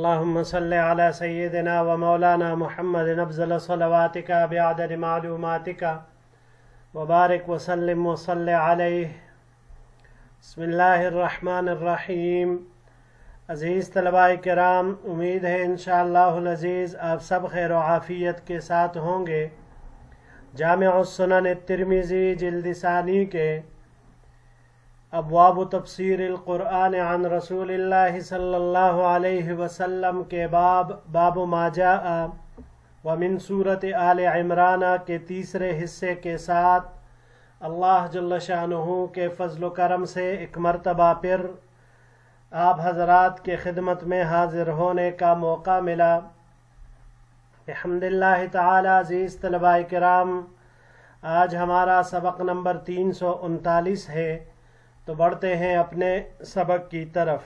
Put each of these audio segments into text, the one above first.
اللهم صل على سيدنا ومولانا محمد أفضل صلواتك بعدد معلوماتك وبارك وسلم وصل عليه. بسم اللہ الرحمن الرحیم. عزیز طلباء کرام، امید ہے انشاءاللہ العزیز آپ سب خیر و عافیت کے ساتھ ہوں گے. جامع السنن الترمذی جلد ثانی کے ابواب تفسیر القرآن عن رسول اللہ صلی اللہ علیہ وسلم کے باب ما جاء ومن سورۃ آل عمران کے تیسرے حصے کے ساتھ اللہ جل شانہ کے فضل و کرم سے ایک مرتبہ پھر آپ حضرات کے خدمت میں حاضر ہونے کا موقع ملا. الحمدللہ تعالی. عزیز طلباء کرام، آج ہمارا سبق نمبر 339 ہے، تو بڑھتے ہیں اپنے سبق کی طرف.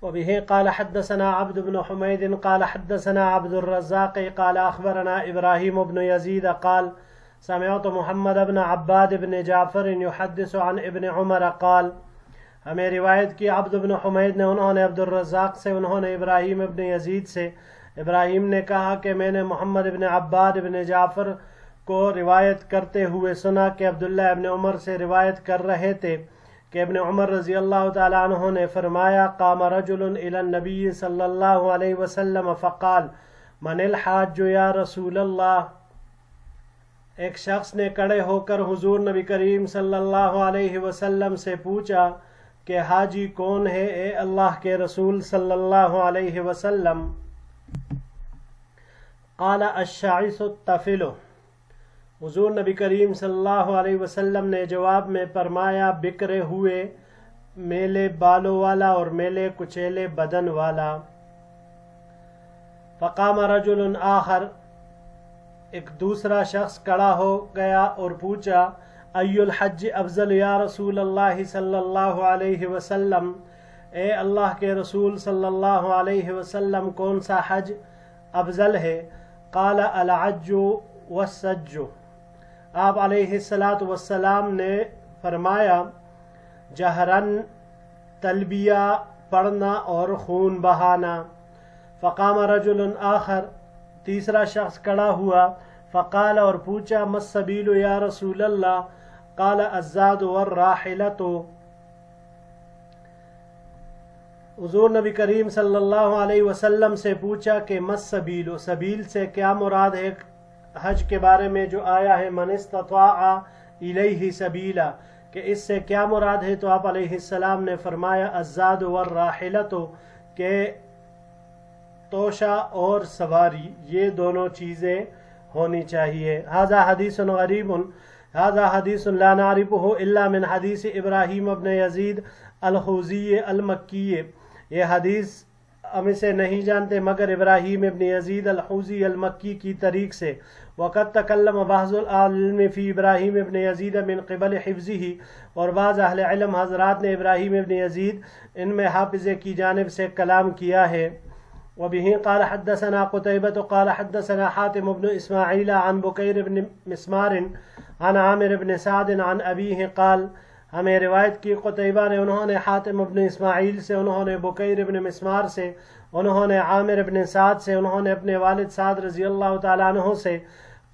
وبه قال حدثنا عبد بن حميد قال حدثنا عبد الرزاق قال أخبرنا إبراهيم بن يزيد قال سمعت محمد بن عباد بن جعفر يحدث عن ابن عمر قال. ہمیں روایت کی عبد بن حمید نے، انہوں نے عبد الرزاق سے، انہوں نے ابراہیم ابن یزید سے. ابراہیم نے کہا کہ میں نے محمد بن عباد بن جعفر کو روایت کرتے ہوئے سنا کہ عبداللہ ابن عمر سے روایت کر رہے تھے کہ ابن عمر رضی اللہ تعالیٰ عنہ نے فرمایا قام رجل الى النبی صلی اللہ علیہ وسلم فقال من الحاج یا رسول اللہ. ایک شخص نے کھڑے ہو کر حضور نبی کریم صلی اللہ علیہ وسلم سے پوچھا کہ حاجی کون ہے اے اللہ کے رسول صلی اللہ علیہ وسلم. قال الشاعث الطفل. حضور نبی کریم صلی اللہ علیہ وسلم نے جواب میں فرمایا بکھرے ہوئے میلے بالوں والا اور میلے کچیلے بدن والا. فقام رجل آخر. ایک دوسرا شخص کھڑا ہو گیا اور پوچھا ای الحج افضل یا رسول اللہ صلی اللہ علیہ وسلم. اے اللہ کے رسول صلی اللہ علیہ وسلم کون سا حج افضل ہے؟ قال العج والسج. آپ علیہ الصلاۃ والسلام نے فرمایا جہرن تلبیہ پڑھنا اور خون بہانا. فقام رجل آخر. تیسرا شخص کھڑا ہوا فقال اور پوچھا ما السبیل یا رسول اللہ؟ قال الزاد والراحلۃ. حضور نبی کریم صلی اللہ علیہ وسلم سے پوچھا کہ ما السبیل، سبیل سے کیا مراد ہے؟ حج کے بارے میں جو آیا ہے من استطاع الیہ سبیلا، کہ اس سے کیا مراد ہے؟ تو آپ علیہ السلام نے فرمایا الزاد والراحلۃ، کہ توشہ اور سواری یہ دونوں چیزیں ہونی چاہیے. ھذا حدیث غریب، ھذا حدیث لا نعرفہ الا من حدیث ابراہیم ابن یزید الخوزی المکی. یہ حدیث ہم اسے نہیں جانتے مگر ابراہیم ابن یزید الخوزی المکی کی طریق سے. وقد تکلم بعض العلم فی ابراہیم ابن یزید من قبل حفظہ، اور بعض اہل علم حضرات نے ابراہیم ابن یزید ان میں حافظے کی جانب سے کلام کیا ہے. وبه قال حدثنا قتيبة قال حدثنا حاتم بن إسماعيل عن بكير بن مسمار عن عامر بن سعد عن أبيه قال. ہمیں روایت کی قتیبہ نے، انہوں نے حاتم بن اسماعیل سے، انہوں نے بکیر بن مسمار سے، انہوں نے عامر بن سعد سے، انہوں نے اپنے والد سعد رضی اللہ تعالیٰ عنہ سے.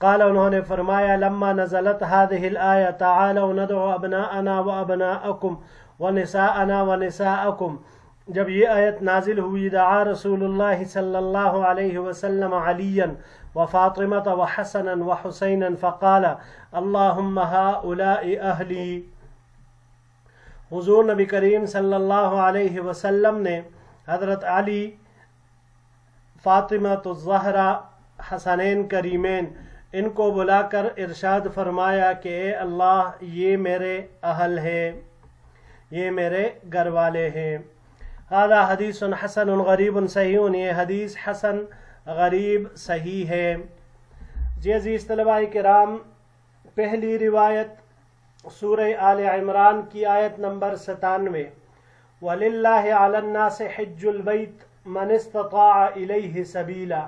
قال انہوں نے فرمایا لما نزلت هذه الآية تعالوا ندعو أبناءنا وأبناءكم ونساءنا ونساءكم، جب یہ آیت نازل ہوئی دعا رسول اللہ صلی اللہ علیہ وسلم علیا وفاطمۃ وحسنا وحسینا فقال اللہم ہؤلاء اہلی. حضور نبی کریم صلی اللہ علیہ وسلم نے حضرت علی، فاطمہ الزہرا، حسنین کریمین، ان کو بلا کر ارشاد فرمایا کہ اے اللہ یہ میرے اہل ہیں، یہ میرے گھر والے ہیں. ھذا حدیث حسن غریب صحیح. یہ حدیث حسن غریب صحیح ہے. جی عزیز طلباء کرام، پہلی روایت سورہ آل عمران کی آیت نمبر 97 وَلِلَّهِ عَلَى النَّاسِ حِجُّ الْبَيْتِ مَنِ اسْتَطَاعَ إِلَيْهِ سَبِيلًا،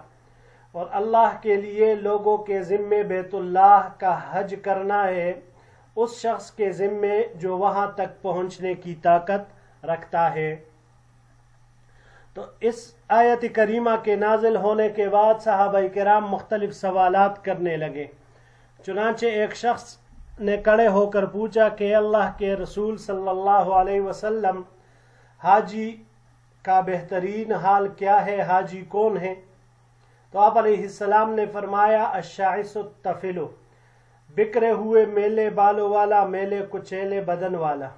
اور اللہ کے لیے لوگوں کے ذمے بیت اللہ کا حج کرنا ہے اس شخص کے ذمے جو وہاں تک پہنچنے کی طاقت رکھتا ہے۔ تو اس آیت کریمہ کے نازل ہونے کے بعد صحابہ کرام مختلف سوالات کرنے لگے۔ چنانچہ ایک شخص نے کھڑے ہو کر پوچھا کہ اللہ کے رسول صلی اللہ علیہ وسلم، حاجی کا بہترین حال کیا ہے؟ حاجی کون ہے؟ تو آپ علیہ السلام نے فرمایا الشاعث الطفل، بکھرے ہوئے میلے بالوں والا، میلے کچیلے بدن والا۔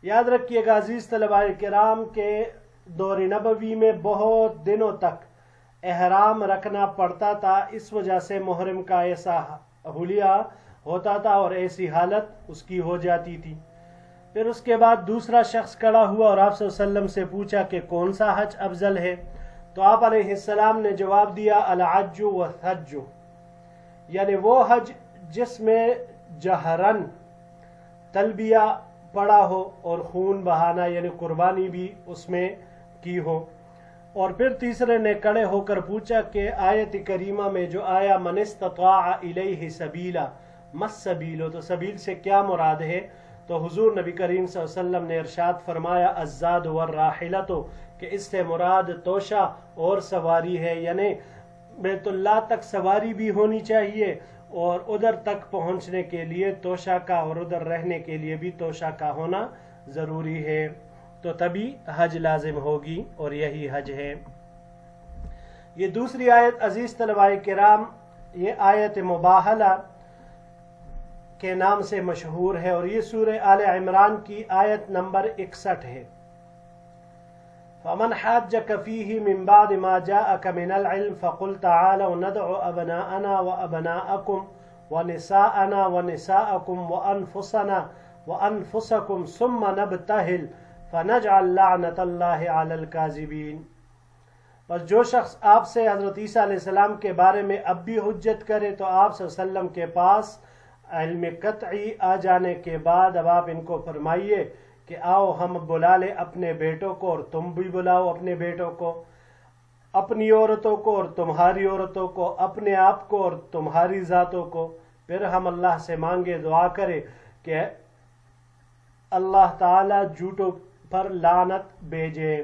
یاد رکھیے گا عزیز طلباء کرام کے دور نبوی میں بہت دنوں تک احرام رکھنا پڑتا تھا، اس وجہ سے محرم کا ایسا حلیہ ہوتا تھا اور ایسی حالت اس کی ہو جاتی تھی۔ پھر اس کے بعد دوسرا شخص کھڑا ہوا اور آپ صلی اللہ علیہ وسلم سے پوچھا کہ کون سا حج افضل ہے؟ تو آپ علیہ السلام نے جواب دیا الحج والحج، یعنی وہ حج جس میں جہرن تلبیہ پڑا ہو اور خون بہانا یعنی قربانی بھی اس میں کی ہو۔ اور پھر تیسرے نے کھڑے ہو کر پوچھا کہ آیت کریمہ میں جو آیا من استطاع الیہ سبیلا، مس سبیلو، تو سبیل سے کیا مراد ہے؟ تو حضور نبی کریم صلی اللہ علیہ وسلم نے ارشاد فرمایا الزاد والراحلۃ، کہ اس سے مراد توشہ اور سواری ہے، یعنی بیت اللہ تک سواری بھی ہونی چاہیے اور ادھر تک پہنچنے کے لیے توشہ کا اور ادھر رہنے کے لیے بھی توشہ کا ہونا ضروری ہے، تو تبھی حج لازم ہوگی اور یہی حج ہے۔ یہ دوسری آیت عزیز طلباء کرام، یہ آیت مباہلہ کے نام سے مشہور ہے اور یہ سورہ آل عمران کی آیت نمبر 61 ہے۔ فمن حاجك فيه من بعد ما جاءك من العلم فقل تعالوا ندع أبناءنا وأبناءكم ونساءنا ونساءكم وأنفسنا وأنفسكم ثم نبتهل فنجعل لعنة الله على الكاذبين۔ بس جو شخص آپ سے حضرت عیسیٰ علیہ السلام کے بارے میں اب بھی حجت کرے تو آپ صلی اللہ علیہ وسلم کے پاس علم قطعی آ جانے کے بعد اب آپ ان کو فرمائیے کہ آؤ ہم بلا لیں اپنے بیٹوں کو اور تم بھی بلاؤ اپنے بیٹوں کو، اپنی عورتوں کو اور تمہاری عورتوں کو، اپنے آپ کو اور تمہاری ذاتوں کو، پھر ہم اللہ سے مانگے، دعا کرے کہ اللہ تعالی جھوٹوں پر لعنت بھیجے۔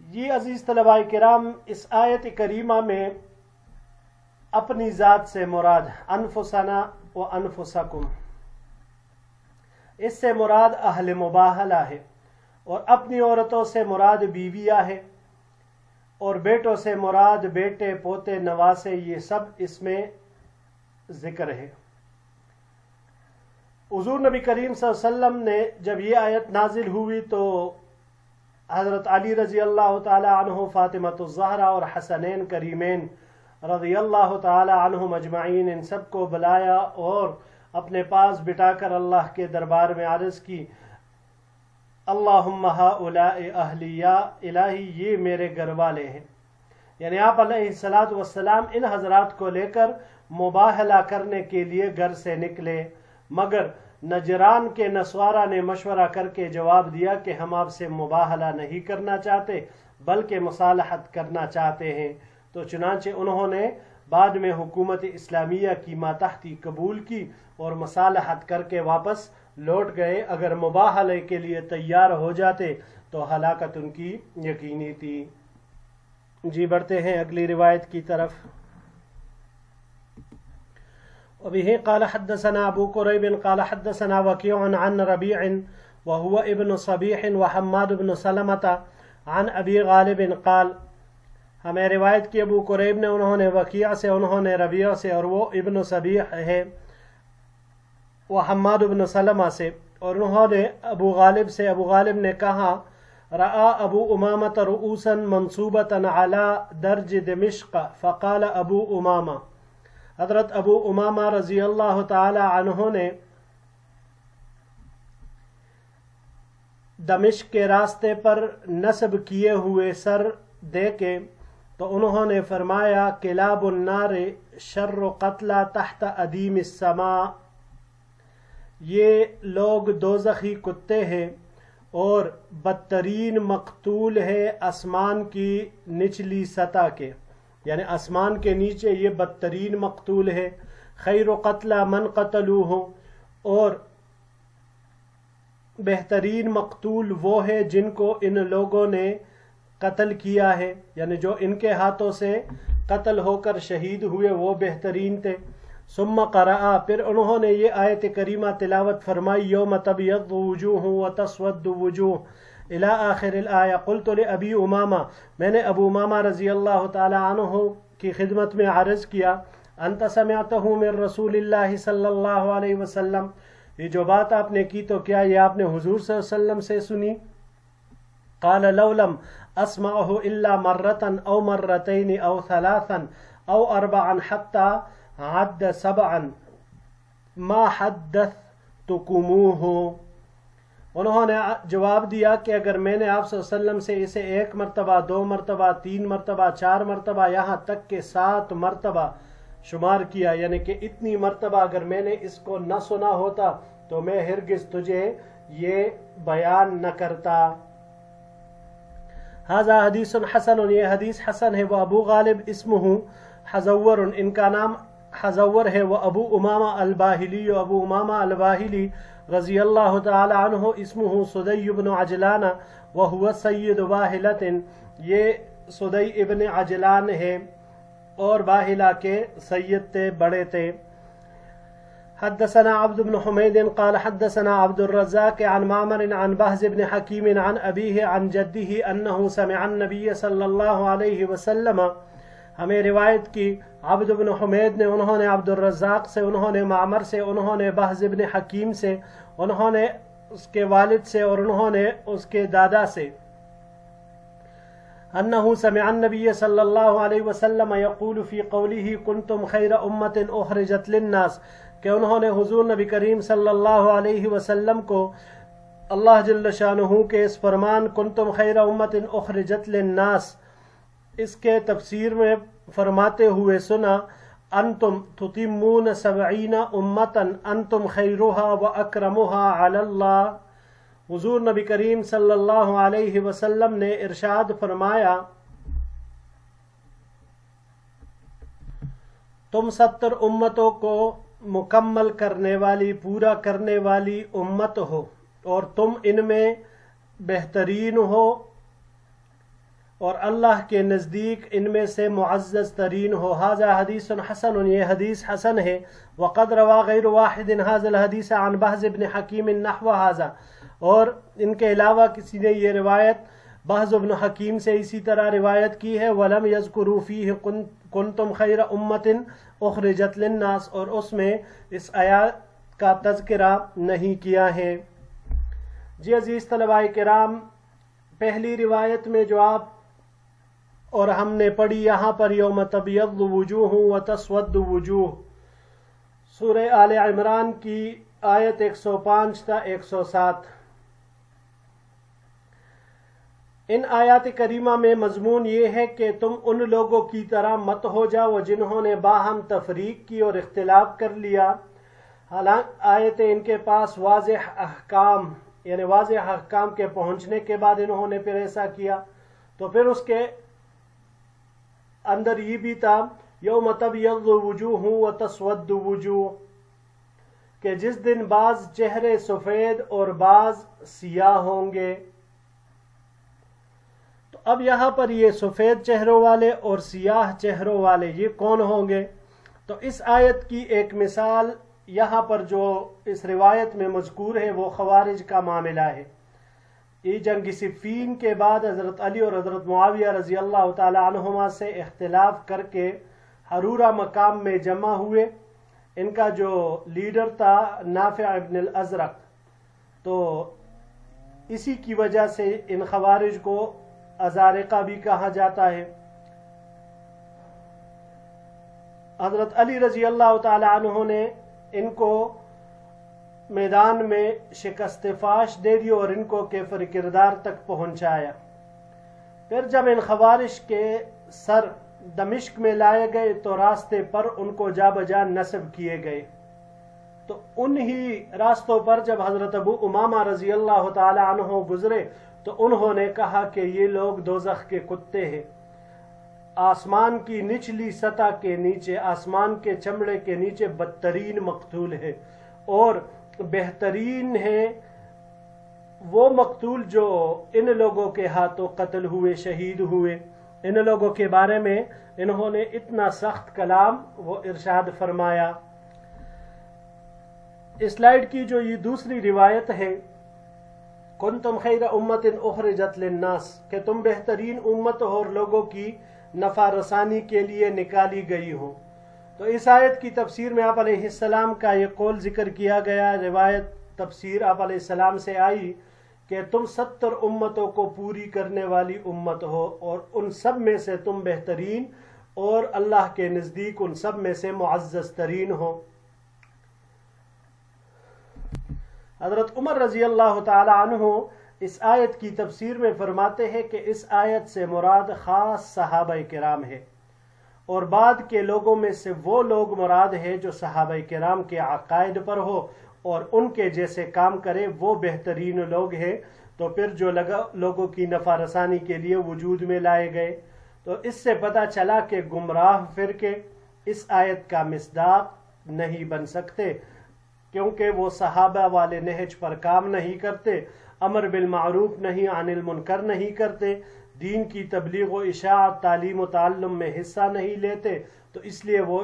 یہ عزیز طلباء کرام اس آیت کریمہ میں اپنی ذات سے مراد انفسنا و انفسکم، اس سے مراد اہل مباہلہ ہے، اور اپنی عورتوں سے مراد بیویاں ہے، اور بیٹوں سے مراد بیٹے پوتے نواسے، یہ سب اس میں ذکر ہے۔ حضور نبی کریم صلی اللہ علیہ وسلم نے جب یہ آیت نازل ہوئی تو حضرت علی رضی اللہ تعالی عنہ، فاطمۃ الزہرا اور حسنین کریمین رضی اللہ تعالی عنہم اجمعین، ان سب کو بلایا اور اپنے پاس بٹھا کر اللہ کے دربار میں عرض کی اللہم ہؤلاء اہلی، یا الہی یہ میرے گھر والے ہیں، یعنی آپ علیہ الصلاۃ والسلام ان حضرات کو لے کر مباہلہ کرنے کے لیے گھر سے نکلے، مگر نجران کے نصارہ نے مشورہ کر کے جواب دیا کہ ہم آپ سے مباہلہ نہیں کرنا چاہتے بلکہ مصالحت کرنا چاہتے ہیں، تو چنانچہ انہوں نے بعد میں حکومت اسلامیہ کی ماتحتی قبول کی اور مصالحت کر کے واپس لوٹ گئے۔ اگر مباہلے کے لیے تیار ہو جاتے تو ہلاکت ان کی یقینی تھی۔ جی بڑھتے ہیں اگلی روایت کی طرف۔ وبه قال حدثنا ابو قريب قال حدثنا وكيع عن ربيع وهو ابن صبيح وحماد بن سلمة عن ابي غالب قال، ہمیں روایت کی ابو قریب نے، انہوں نے وکیع سے، انہوں نے ربیع سے، اور وہ ابن صبیح ہے، وہ حماد بن سلمہ سے، اور انہوں نے ابو غالب سے، ابو غالب نے کہا رأى ابو امامۃ رؤوسا منصوبۃ على درج دمشق فقال ابو امامہ، حضرت ابو امامہ رضی اللہ تعالی عنہ نے دمشق کے راستے پر نصب کیے ہوئے سر دیکھے تو انہوں نے فرمایا کلاب النار شر قتلى تحت ادیم السماء، یہ لوگ دوزخی کتے ہیں اور بدترین مقتول ہے آسمان کی نچلی سطح کے، یعنی آسمان کے نیچے یہ بدترین مقتول ہے۔ خیر قتل من قتلوہ، اور بہترین مقتول وہ ہے جن کو ان لوگوں نے قتل کیا ہے، یعنی جو ان کے ہاتھوں سے قتل ہو کر شہید ہوئے وہ بہترین تھے۔ ثم قرأ، پھر انہوں نے یہ آیت کریمہ تلاوت فرمائی، یوم تبیض وجوہ وتسود وجوہ الی آخر الآیہ۔ قلت لأبی امامہ، میں نے ابو امامہ رضی اللہ تعالی عنہ کی خدمت میں عرض کیا، انت سمعتہ من رسول اللہ صلی اللہ علیہ وسلم، یہ جو بات آپ نے کی تو کیا یہ آپ نے حضور صلی اللہ علیہ وسلم سے سنی؟ قال لو لم اسمعه الا مرة او مرتين او ثلاثا او اربعا حتى عد سبعا ما حدثتكموه۔ انہوں نے جواب دیا کہ اگر میں نے آپ صلی اللہ علیہ وسلم سے اسے 1 مرتبہ 2 مرتبہ 3 مرتبہ 4 مرتبہ یہاں تک کہ 7 مرتبہ شمار کیا، یعنی کہ اتنی مرتبہ اگر میں نے اس کو نہ سنا ہوتا تو میں ہرگز تجھے یہ بیان نہ کرتا۔ ھذا حدیث حسن، یہ حدیث حسن ہے۔ وہ ابو غالب اسمہ حزور، ان کا نام حزور ہے۔ وہ ابو امامہ الباہلی، ابو امامہ الباہلی رضی اللہ تعالی عنہ اسمہ صدی بن عجلان وہو سید باہلۃ، یہ صدی ابن عجلان ہے اور باہلہ کے سید تھے، بڑے تھے۔ حدثنا عبد بن حمید قال حدثنا عبد الرزاق عن معمر عن بهز بن حكيم عن أبيه عن جده أنه سمع النبي صلی اللہ علیہ وسلم، ہمیں روایت کی عبد بن حمید نے، انہوں نے عبد الرزاق سے، انہوں نے معمر سے، انہوں نے بهز بن حکیم سے، انہوں نے اس کے والد سے اور انہوں نے اس کے دادا سے، انه سمع النبي صلی اللہ علیہ وسلم یقول فی قوله کنتم خیر امت اخرجت للناس، کہ انہوں نے حضور نبی کریم صلی اللہ علیہ وسلم کو اللہ جل شانہ کے اس فرمان کنتم خیر امت اخرجت للناس اس کے تفسیر میں فرماتے ہوئے سنا، انتم تتمون 70 امتا انتم خیرها واکرمها علی اللہ۔ حضور نبی کریم صلی اللہ علیہ وسلم نے ارشاد فرمایا، تم 70 امتوں کو مکمل کرنے والی، پورا کرنے والی امت ہو اور تم ان میں بہترین ہو اور اللہ کے نزدیک ان میں سے معزز ترین ہو۔ ھذا حدیث حسن، یہ حدیث حسن ہے۔ وقد روا غیر واحد ھذا الحدیث عن بهز بن حکیم نحو ھذا، اور ان کے علاوہ کسی نے یہ روایت بهز بن حکیم سے اسی طرح روایت کی ہے۔ ولم یذکروا فیہ کنتم خیر امت اخرجت للناس، اور اس میں اس آیات کا تذکرہ نہیں کیا ہے۔ جی عزیز طلباء کرام، پہلی روایت میں جو آپ اور ہم نے پڑھی یہاں پر یوم تبیض وجوہ و تسود وجوہ، سورہ آل عمران کی آیت 105 تا 107۔ ان آیات کریمہ میں مضمون یہ ہے کہ تم ان لوگوں کی طرح مت ہو جاؤ جنہوں نے باہم تفریق کی اور اختلاف کر لیا، حالانکہ آیتیں ان کے پاس واضح احکام، یعنی واضح احکام کے پہنچنے کے بعد انہوں نے پھر ایسا کیا۔ تو پھر اس کے اندر یہ بھی تھا یوم تبیض وجوہ و تسود وجوہ، کہ جس دن بعض چہرے سفید اور بعض سیاہ ہوں گے۔ تو اب یہاں پر یہ سفید چہروں والے اور سیاہ چہروں والے یہ کون ہوں گے؟ تو اس آیت کی ایک مثال یہاں پر جو اس روایت میں مذکور ہے وہ خوارج کا معاملہ ہے۔ یہ جنگ صفین کے بعد حضرت علی اور حضرت معاویہ رضی اللہ تعالی عنہما سے اختلاف کر کے حرورہ مقام میں جمع ہوئے۔ ان کا جو لیڈر تھا نافع ابن الازرق، تو اسی کی وجہ سے ان خوارج کو ازارقہ بھی کہا جاتا ہے۔ حضرت علی رضی اللہ تعالی عنہ نے ان کو میدان میں شکست فاش دے دی اور ان کو کفر کردار تک پہنچایا۔ پھر جب ان خوارج کے سر دمشق میں لائے گئے تو راستے پر ان کو جا بجا نصب کیے گئے۔ تو انہی راستوں پر جب حضرت ابو امامہ رضی اللہ تعالی عنہ گزرے تو انہوں نے کہا کہ یہ لوگ دوزخ کے کتے ہیں۔ آسمان کی نچلی سطح کے نیچے، آسمان کے چمڑے کے نیچے بدترین مقتول ہے، اور بہترین ہے وہ مقتول جو ان لوگوں کے ہاتھوں قتل ہوئے، شہید ہوئے۔ ان لوگوں کے بارے میں انہوں نے اتنا سخت کلام وہ ارشاد فرمایا۔ اس سلائیڈ کی جو یہ دوسری روایت ہے، کنتم خیر امت اخرجت للناس، کہ تم بہترین امت ہو اور لوگوں کی نفع رسانی کے لیے نکالی گئی ہو، تو اس آیت کی تفسیر میں آپ علیہ السلام کا یہ قول ذکر کیا گیا۔ روایت تفسیر آپ علیہ السلام سے آئی کہ تم 70 امتوں کو پوری کرنے والی امت ہو، اور ان سب میں سے تم بہترین اور اللہ کے نزدیک ان سب میں سے معزز ترین ہو۔ حضرت عمر رضی اللہ تعالی عنہ اس آیت کی تفسیر میں فرماتے ہیں کہ اس آیت سے مراد خاص صحابہ کرام ہے، اور بعد کے لوگوں میں سے وہ لوگ مراد ہے جو صحابہ کرام کے عقائد پر ہو اور ان کے جیسے کام کرے، وہ بہترین لوگ ہیں۔ تو پھر جو لوگوں کی نفع رسانی کے لیے وجود میں لائے گئے، تو اس سے پتہ چلا کہ گمراہ فرقے اس آیت کا مصداق نہیں بن سکتے، کیونکہ وہ صحابہ والے نہج پر کام نہیں کرتے، امر بالمعروف نہیں عن المنکر نہیں کرتے، دین کی تبلیغ و اشاعت، تعلیم و تعلم میں حصہ نہیں لیتے، تو اس لیے وہ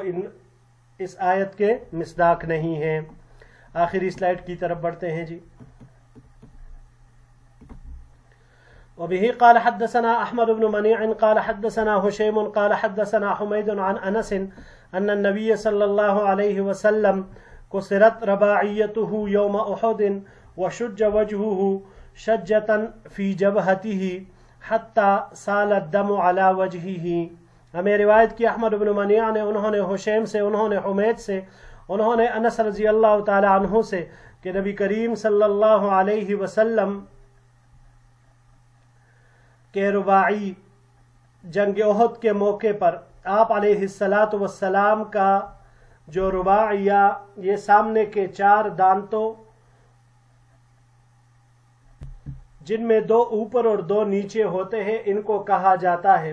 اس آیت کے مصداق نہیں ہیں۔ آخری سلائیڈ کی طرف بڑھتے ہیں جی۔ وبه قال حدثنا احمد بن منيع قال حدثنا هشيم قال حدثنا حميد عن انس ان النبي صلى الله عليه وسلم كسرت رباعيته يوم احد وشج وجهه شجة في جبهته حتى سال الدم على وجهه۔ ہمیں روایت کی احمد بن منیع نے، انہوں نے حشیم سے، انہوں نے حمید سے، انہوں نے انس رضی اللہ تعالی عنہ سے، کہ نبی کریم صلی اللہ علیہ وسلم کہ رباعی جنگ احد کے موقع پر آپ علیہ السلام کا جو رباعیہ، یہ سامنے کے 4 دانتوں جن میں 2 اوپر اور 2 نیچے ہوتے ہیں، ان کو کہا جاتا ہے۔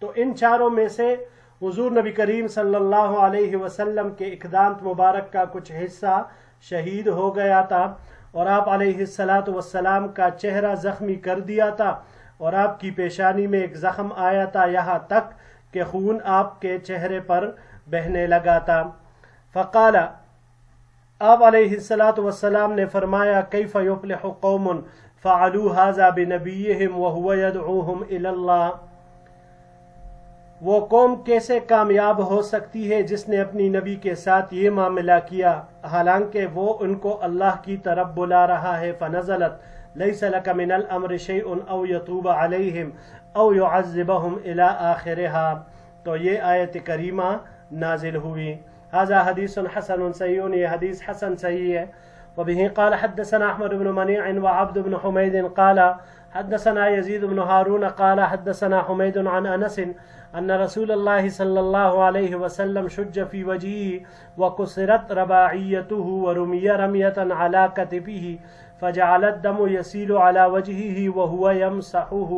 تو ان چاروں میں سے حضور نبی کریم صلی اللہ علیہ وسلم کے ایک دانت مبارک کا کچھ حصہ شہید ہو گیا تھا، اور آپ علیہ السلام کا چہرہ زخمی کر دیا تھا، اور آپ کی پیشانی میں ایک زخم آیا تھا، یہاں تک کہ خون آپ کے چہرے پر بہنے لگا تھا۔ فقال، آپ علیہ السلام نے فرمایا، کیف یفلح قوم فعلوا هذا بنبیہم وہو یدعوہم الی اللہ، وہ قوم کیسے کامیاب ہو سکتی ہے جس نے اپنی نبی کے ساتھ یہ معاملہ کیا حالانکہ وہ ان کو اللہ کی طرف بلا رہا ہے۔ فنزلت لیس لک من الامر شیء او یتوب علیہم او یعذبہم الی آخرہا، تو یہ آیت کریمہ نازل ہوئی۔ هذا حدیث حسن صحیح، یہ حدیث حسن صحیح ہے۔ وبه قال حدثنا احمد بن منيع وعبد بن حميد قال حدثنا يزيد بن هارون قال حدثنا حميد عن انس ان رسول الله صلى الله عليه وسلم شج في وجهه وكسرت رباعيته ورمي رمية على كتفه فجعل الدم يسيل على وجهه وهو يمسحه۔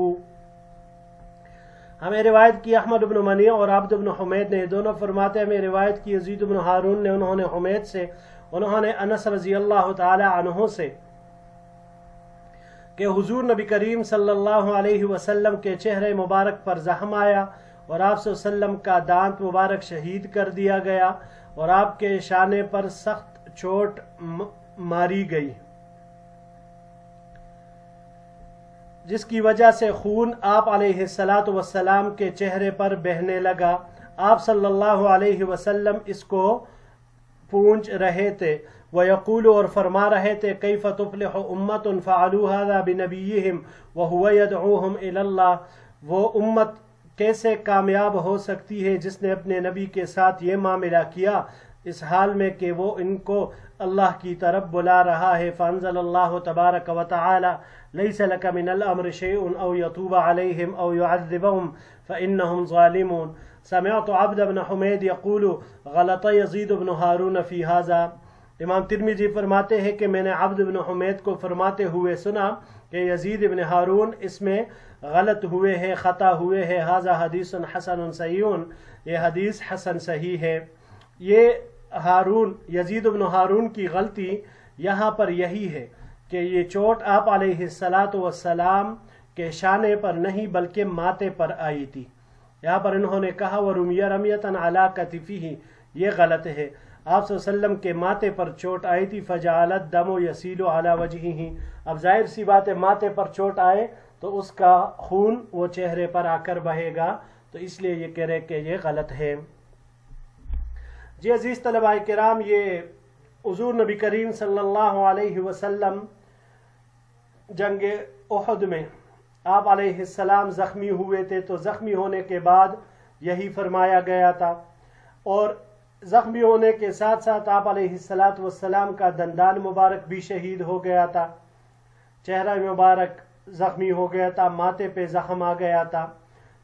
ہمیں روایت کی احمد بن منیع اور عبد بن حمید نے، دونوں فرماتے ہیں، ہمیں روایت کی یزید بن ہارون نے، انہوں نے حمید سے، انہوں نے انس رضی اللہ تعالی عنہ سے، کہ حضور نبی کریم صلی اللہ علیہ وسلم کے چہرے مبارک پر زخم آیا، اور آپ صلی اللہ علیہ وسلم کا دانت مبارک شہید کر دیا گیا، اور آپ کے شانے پر سخت چوٹ ماری گئی، جس کی وجہ سے خون آپ علیہ السلام کے چہرے پر بہنے لگا۔ آپ صلی اللہ علیہ وسلم اس کو پونچھ رہے تھے، وَيَقُولُ، اور فرما رہے تھے، كَيْفَ تُفْلِحُ أُمَّةٌ فَعَلُوا هَذَا بِنَبِيِّهِمْ وَهُوَ يَدْعُوهُمْ إِلَى اللَّهِ، وہ امت کیسے کامیاب ہو سکتی ہے جس نے اپنے نبی کے ساتھ یہ معاملہ کیا، اس حال میں کہ وہ ان کو اللہ کی طرف بلا رہا ہے۔ فانزل اللہ تبارک و تعالی لیس لک من الامر شیء او یتوب علیہم او یعذبہم فانہم ظالمون۔ سمعت عبد بن حمید یقول غلط یزید بن ہارون فی ھذا، امام ترمذی فرماتے ہیں کہ میں نے عبد بن حمید کو فرماتے ہوئے سنا کہ یزید ابن ہارون اس میں غلط ہوئے ہیں، خطا ہوئے ہیں، ھذا حدیث حسن صحیح، یہ حدیث حسن صحیح ہے۔ یہ یزید ابن ہارون کی غلطی یہاں پر یہی ہے کہ یہ چوٹ آپ علیہ السلام کے شانے پر نہیں بلکہ ماتھے پر آئی تھی۔ یہاں پر انہوں نے کہا وَرُمِيَ رَمْيَةً عَلَىٰ كَتِفِهِ، یہ غلط ہے۔ آپ صلی اللہ علیہ وسلم کے ماتھے پر چوٹ آئی تھی، فَجَعَلَ الدَّمُ يَسِيلُ عَلَىٰ وَجْهِهِ، اب ظاہر سی بات ہے ماتھے پر چوٹ آئے تو اس کا خون وہ چہرے پر آ کر بہے گا، تو اس لیے یہ کہہ رہے کہ یہ غلط ہے۔ جی عزیز طلباء کرام، یہ حضور نبی کریم صلی اللہ علیہ وسلم جنگ احد میں آپ علیہ السلام زخمی ہوئے تھے، تو زخمی ہونے کے بعد یہی فرمایا گیا تھا، اور زخمی ہونے کے ساتھ ساتھ آپ علیہ السلام کا دندان مبارک بھی شہید ہو گیا تھا، چہرہ مبارک زخمی ہو گیا تھا، ماتھے پہ زخم آ گیا تھا۔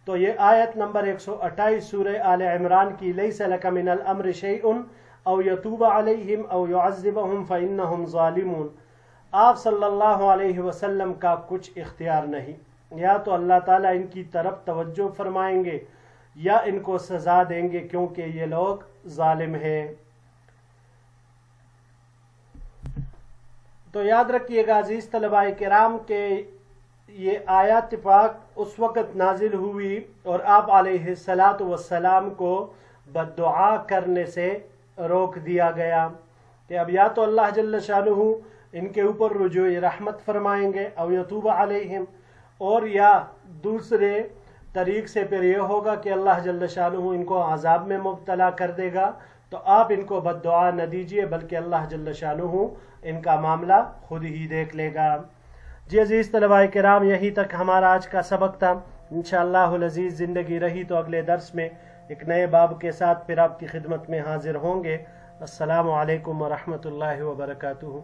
تو یہ آیت نمبر 128 سورہ آل عمران کی لیس لک من الامر شیء او یتوب علیہم او یعذبہم فانہم ظالمون، آپ صلی اللہ علیہ وسلم کا کچھ اختیار نہیں، یا تو اللہ تعالیٰ ان کی طرف توجہ فرمائیں گے یا ان کو سزا دیں گے کیونکہ یہ لوگ ظالم ہیں۔ تو یاد رکھیے گا عزیز طلباء کرام کہ یہ آیات پاک اس وقت نازل ہوئی اور آپ علیہ السلام کو بددعا کرنے سے روک دیا گیا کہ اب یا تو اللہ جل شانہ ان کے اوپر رجوع رحمت فرمائیں گے او یتوب علیہم، اور یا دوسرے طریق سے پھر یہ ہوگا کہ اللہ جل شانہ ان کو عذاب میں مبتلا کر دے گا، تو آپ ان کو بددعا نہ دیجیے بلکہ اللہ جل شانہ ان کا معاملہ خود ہی دیکھ لے گا۔ جی عزیز طلباء کرام، یہی تک ہمارا آج کا سبق تھا۔ انشاءاللہ العزیز زندگی رہی تو اگلے درس میں ایک نئے باب کے ساتھ پھر آپ کی خدمت میں حاضر ہوں گے۔ السلام علیکم ورحمۃ اللہ وبرکاتہ۔